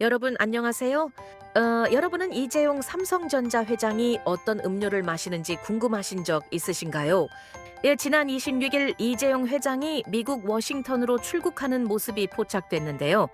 여러분 안녕하세요. 여러분은 이재용 삼성전자 회장이 어떤 음료를 마시는지 궁금하신 적 있으신가요? 예, 지난 26일 이재용 회장이 미국 워싱턴으로 출국하는 모습이 포착됐는데요.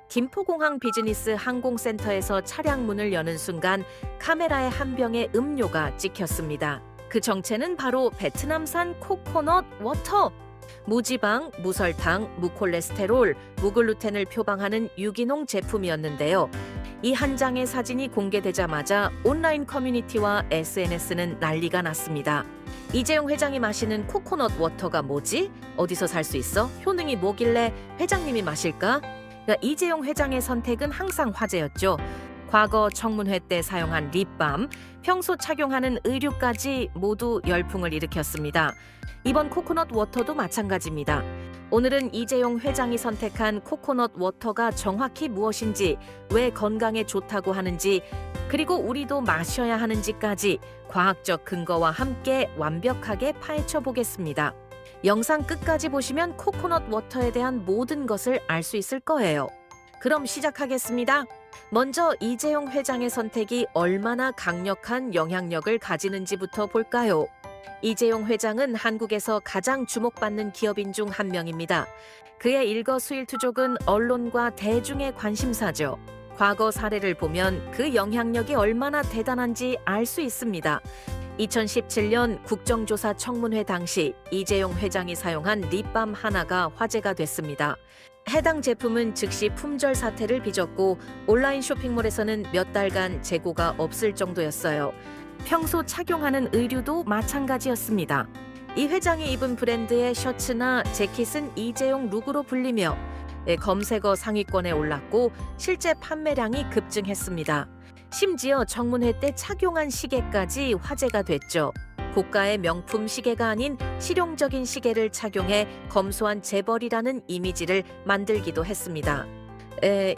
김포공항 비즈니스 항공센터에서 차량 문을 여는 순간 카메라에 한 병의 음료가 찍혔습니다. 그 정체는 바로 베트남산 코코넛 워터. 무지방, 무설탕, 무콜레스테롤, 무글루텐을 표방하는 유기농 제품이었는데요. 이 한 장의 사진이 공개되자마자 온라인 커뮤니티와 SNS는 난리가 났습니다. 이재용 회장이 마시는 코코넛 워터가 뭐지? 어디서 살 수 있어? 효능이 뭐길래 회장님이 마실까? 이재용 회장의 선택은 항상 화제였죠. 과거 청문회 때 사용한 립밤, 평소 착용하는 의류까지 모두 열풍을 일으켰습니다. 이번 코코넛 워터도 마찬가지입니다. 오늘은 이재용 회장이 선택한 코코넛 워터가 정확히 무엇인지, 왜 건강에 좋다고 하는지, 그리고 우리도 마셔야 하는지까지 과학적 근거와 함께 완벽하게 파헤쳐 보겠습니다. 영상 끝까지 보시면 코코넛 워터에 대한 모든 것을 알 수 있을 거예요. 그럼 시작하겠습니다. 먼저 이재용 회장의 선택이 얼마나 강력한 영향력을 가지는지부터 볼까요? 이재용 회장은 한국에서 가장 주목받는 기업인 중 한 명입니다. 그의 일거수일투족은 언론과 대중의 관심사죠. 과거 사례를 보면 그 영향력이 얼마나 대단한지 알 수 있습니다. 2017년 국정조사 청문회 당시 이재용 회장이 사용한 립밤 하나가 화제가 됐습니다. 해당 제품은 즉시 품절 사태를 빚었고 온라인 쇼핑몰에서는 몇 달간 재고가 없을 정도였어요. 평소 착용하는 의류도 마찬가지였습니다. 이 회장이 입은 브랜드의 셔츠나 재킷은 이재용 룩으로 불리며 검색어 상위권에 올랐고 실제 판매량이 급증했습니다. 심지어 청문회 때 착용한 시계까지 화제가 됐죠. 고가의 명품 시계가 아닌 실용적인 시계를 착용해 검소한 재벌이라는 이미지를 만들기도 했습니다.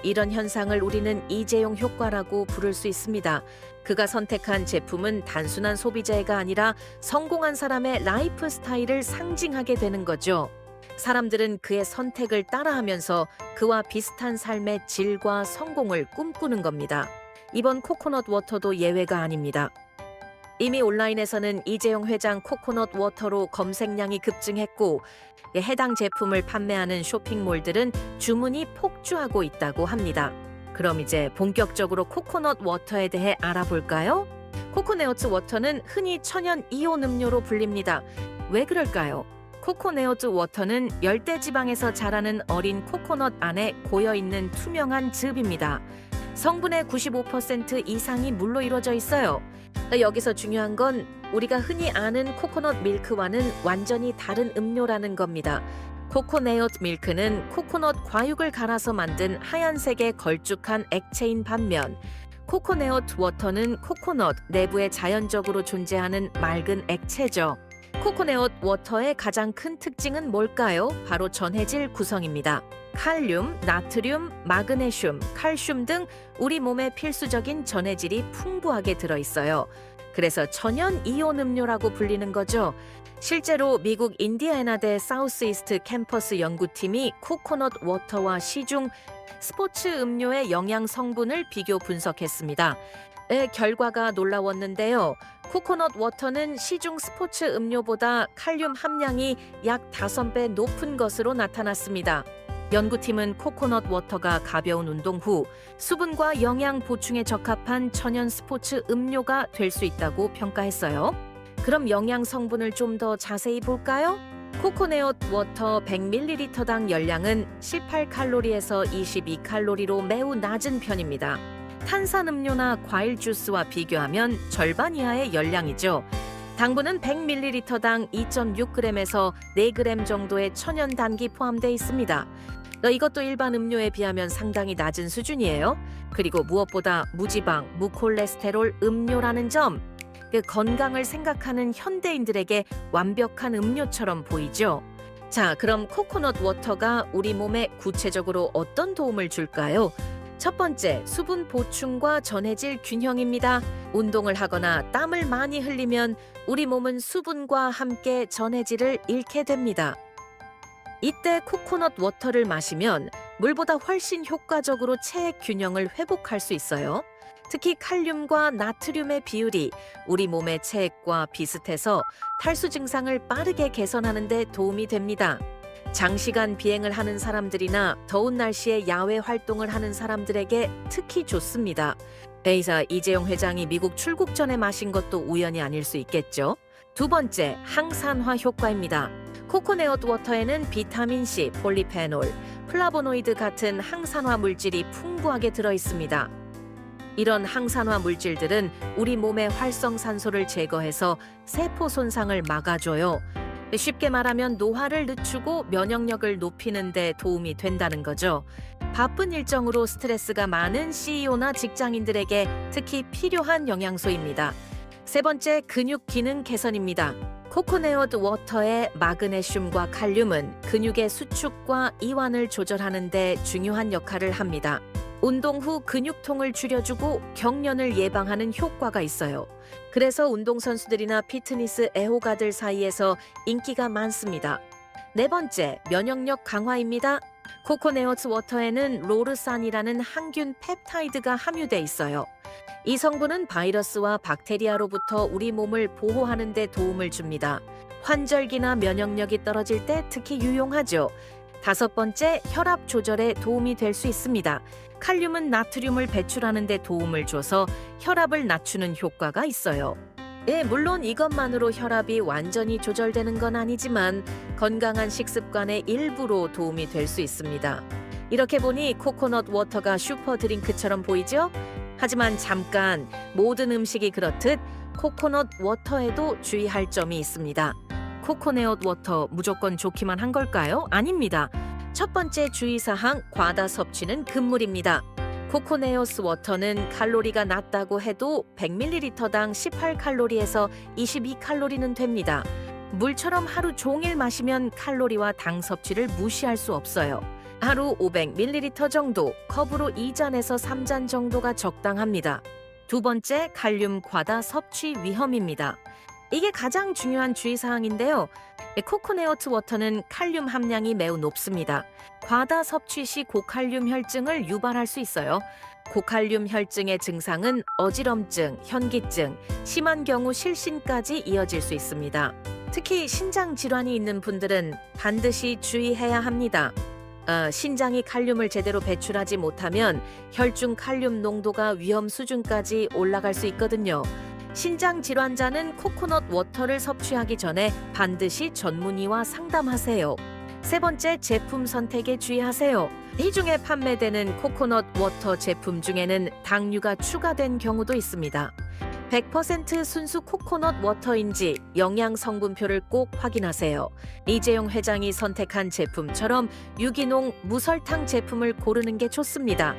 이런 현상을 우리는 이재용 효과라고 부를 수 있습니다. 그가 선택한 제품은 단순한 소비재가 아니라 성공한 사람의 라이프 스타일을 상징하게 되는 거죠. 사람들은 그의 선택을 따라하면서 그와 비슷한 삶의 질과 성공을 꿈꾸는 겁니다. 이번 코코넛 워터도 예외가 아닙니다. 이미 온라인에서는 이재용 회장 코코넛 워터로 검색량이 급증했고 해당 제품을 판매하는 쇼핑몰들은 주문이 폭주하고 있다고 합니다. 그럼 이제 본격적으로 코코넛 워터에 대해 알아볼까요? 코코네오트 워터는 흔히 천연 이온 음료로 불립니다. 왜 그럴까요? 코코네오트 워터는 열대지방에서 자라는 어린 코코넛 안에 고여있는 투명한 즙입니다. 성분의 95% 이상이 물로 이루어져 있어요. 여기서 중요한 건 우리가 흔히 아는 코코넛 밀크와는 완전히 다른 음료라는 겁니다. 코코네오트 밀크는 코코넛 과육을 갈아서 만든 하얀색의 걸쭉한 액체인 반면 코코네오트 워터는 코코넛 내부에 자연적으로 존재하는 맑은 액체죠. 코코네오트 워터의 가장 큰 특징은 뭘까요? 바로 전해질 구성입니다. 칼륨, 나트륨, 마그네슘, 칼슘 등 우리 몸에 필수적인 전해질이 풍부하게 들어있어요. 그래서 천연 이온 음료라고 불리는 거죠. 실제로 미국 인디애나대 사우스이스트 캠퍼스 연구팀이 코코넛 워터와 시중 스포츠 음료의 영양 성분을 비교 분석했습니다. 결과가 놀라웠는데요. 코코넛 워터는 시중 스포츠 음료보다 칼륨 함량이 약 5배 높은 것으로 나타났습니다. 연구팀은 코코넛 워터가 가벼운 운동 후 수분과 영양 보충에 적합한 천연 스포츠 음료가 될 수 있다고 평가했어요. 그럼 영양 성분을 좀 더 자세히 볼까요? 코코네오트 워터 100ml당 열량은 18칼로리에서 22칼로리로 매우 낮은 편입니다. 탄산음료나 과일 주스와 비교하면 절반 이하의 열량이죠. 당분은 100ml당 2.6g에서 4g 정도의 천연 단기 포함되어 있습니다. 이것도 일반 음료에 비하면 상당히 낮은 수준이에요. 그리고 무엇보다 무지방, 무콜레스테롤 음료라는 점. 건강을 생각하는 현대인들에게 완벽한 음료처럼 보이죠. 자, 그럼 코코넛 워터가 우리 몸에 구체적으로 어떤 도움을 줄까요? 첫 번째, 수분 보충과 전해질 균형입니다. 운동을 하거나 땀을 많이 흘리면 우리 몸은 수분과 함께 전해질을 잃게 됩니다. 이때 코코넛 워터를 마시면 물보다 훨씬 효과적으로 체액 균형을 회복할 수 있어요. 특히 칼륨과 나트륨의 비율이 우리 몸의 체액과 비슷해서 탈수 증상을 빠르게 개선하는 데 도움이 됩니다. 장시간 비행을 하는 사람들이나 더운 날씨에 야외 활동을 하는 사람들에게 특히 좋습니다. 회의사 이재용 회장이 미국 출국 전에 마신 것도 우연이 아닐 수 있겠죠. 두 번째, 항산화 효과입니다. 코코넛 워터에는 비타민C, 폴리페놀, 플라보노이드 같은 항산화 물질이 풍부하게 들어 있습니다. 이런 항산화 물질들은 우리 몸의 활성산소를 제거해서 세포 손상을 막아줘요. 쉽게 말하면 노화를 늦추고 면역력을 높이는 데 도움이 된다는 거죠. 바쁜 일정으로 스트레스가 많은 CEO나 직장인들에게 특히 필요한 영양소입니다. 세 번째, 근육 기능 개선입니다. 코코넛 워터의 마그네슘과 칼륨은 근육의 수축과 이완을 조절하는 데 중요한 역할을 합니다. 운동 후 근육통을 줄여주고 경련을 예방하는 효과가 있어요. 그래서 운동선수들이나 피트니스 애호가들 사이에서 인기가 많습니다. 네 번째, 면역력 강화입니다. 코코넛 워터에는 로르산이라는 항균 펩타이드가 함유돼 있어요. 이 성분은 바이러스와 박테리아로부터 우리 몸을 보호하는 데 도움을 줍니다. 환절기나 면역력이 떨어질 때 특히 유용하죠. 다섯 번째, 혈압 조절에 도움이 될 수 있습니다. 칼륨은 나트륨을 배출하는 데 도움을 줘서 혈압을 낮추는 효과가 있어요. 물론 이것만으로 혈압이 완전히 조절되는 건 아니지만 건강한 식습관의 일부로 도움이 될 수 있습니다. 이렇게 보니 코코넛 워터가 슈퍼 드링크처럼 보이죠? 하지만 잠깐, 모든 음식이 그렇듯 코코넛 워터에도 주의할 점이 있습니다. 코코넛 워터 무조건 좋기만 한 걸까요? 아닙니다. 첫 번째 주의사항, 과다 섭취는 금물입니다. 코코넛 워터는 칼로리가 낮다고 해도 100ml당 18칼로리에서 22칼로리는 됩니다. 물처럼 하루 종일 마시면 칼로리와 당 섭취를 무시할 수 없어요. 하루 500ml 정도, 컵으로 2잔에서 3잔 정도가 적당합니다. 두 번째, 칼륨 과다 섭취 위험입니다. 이게 가장 중요한 주의사항인데요. 코코넛 워터는 칼륨 함량이 매우 높습니다. 과다 섭취 시 고칼륨 혈증을 유발할 수 있어요. 고칼륨 혈증의 증상은 어지럼증, 현기증, 심한 경우 실신까지 이어질 수 있습니다. 특히 신장 질환이 있는 분들은 반드시 주의해야 합니다. 신장이 칼륨을 제대로 배출하지 못하면 혈중 칼륨 농도가 위험 수준까지 올라갈 수 있거든요. 신장 질환자는 코코넛 워터를 섭취하기 전에 반드시 전문의와 상담하세요. 세 번째, 제품 선택에 주의하세요. 이 중에 판매되는 코코넛 워터 제품 중에는 당류가 추가된 경우도 있습니다. 100% 순수 코코넛 워터인지 영양 성분표를 꼭 확인하세요. 이재용 회장이 선택한 제품처럼 유기농 무설탕 제품을 고르는 게 좋습니다.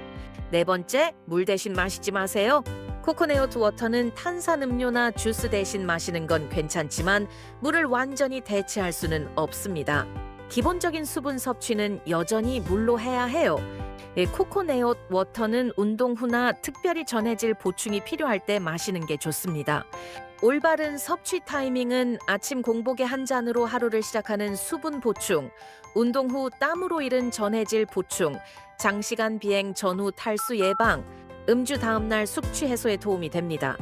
네 번째, 물 대신 마시지 마세요. 코코넛 워터는 탄산음료나 주스 대신 마시는 건 괜찮지만 물을 완전히 대체할 수는 없습니다. 기본적인 수분 섭취는 여전히 물로 해야 해요. 코코넛 워터는 운동 후나 특별히 전해질 보충이 필요할 때 마시는 게 좋습니다. 올바른 섭취 타이밍은 아침 공복에 한 잔으로 하루를 시작하는 수분 보충, 운동 후 땀으로 잃은 전해질 보충, 장시간 비행 전후 탈수 예방, 음주 다음날 숙취 해소에 도움이 됩니다.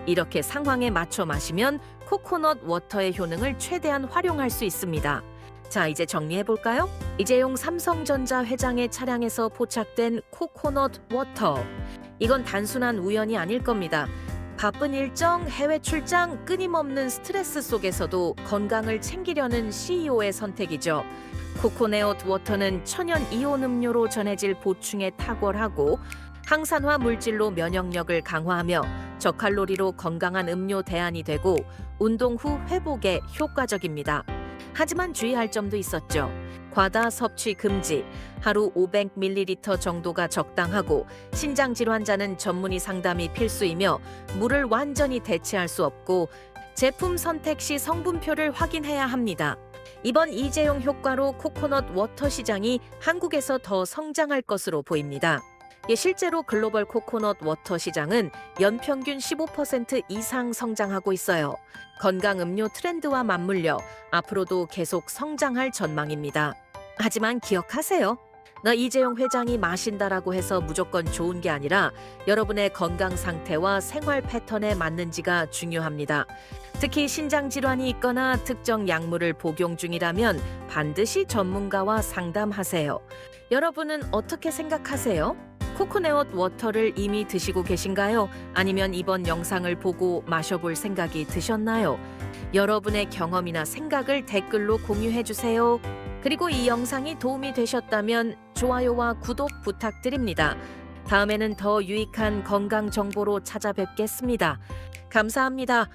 이렇게 상황에 맞춰 마시면 코코넛 워터의 효능을 최대한 활용할 수 있습니다. 자, 이제 정리해볼까요? 이재용 삼성전자 회장의 차량에서 포착된 코코넛 워터. 이건 단순한 우연이 아닐 겁니다. 바쁜 일정, 해외 출장, 끊임없는 스트레스 속에서도 건강을 챙기려는 CEO의 선택이죠. 코코넛 워터는 천연 이온 음료로 전해질 보충에 탁월하고 항산화 물질로 면역력을 강화하며 저칼로리로 건강한 음료 대안이 되고 운동 후 회복에 효과적입니다. 하지만 주의할 점도 있었죠. 과다 섭취 금지, 하루 500ml 정도가 적당하고 신장 질환자는 전문의 상담이 필수이며 물을 완전히 대체할 수 없고 제품 선택 시 성분표를 확인해야 합니다. 이번 이재용 효과로 코코넛 워터 시장이 한국에서 더 성장할 것으로 보입니다. 실제로 글로벌 코코넛 워터 시장은 연평균 15% 이상 성장하고 있어요. 건강 음료 트렌드와 맞물려 앞으로도 계속 성장할 전망입니다. 하지만 기억하세요. 이재용 회장이 마신다라고 해서 무조건 좋은 게 아니라 여러분의 건강 상태와 생활 패턴에 맞는지가 중요합니다. 특히 신장 질환이 있거나 특정 약물을 복용 중이라면 반드시 전문가와 상담하세요. 여러분은 어떻게 생각하세요? 코코넛 워터를 이미 드시고 계신가요? 아니면 이번 영상을 보고 마셔볼 생각이 드셨나요? 여러분의 경험이나 생각을 댓글로 공유해 주세요. 그리고 이 영상이 도움이 되셨다면 좋아요와 구독 부탁드립니다. 다음에는 더 유익한 건강 정보로 찾아뵙겠습니다. 감사합니다.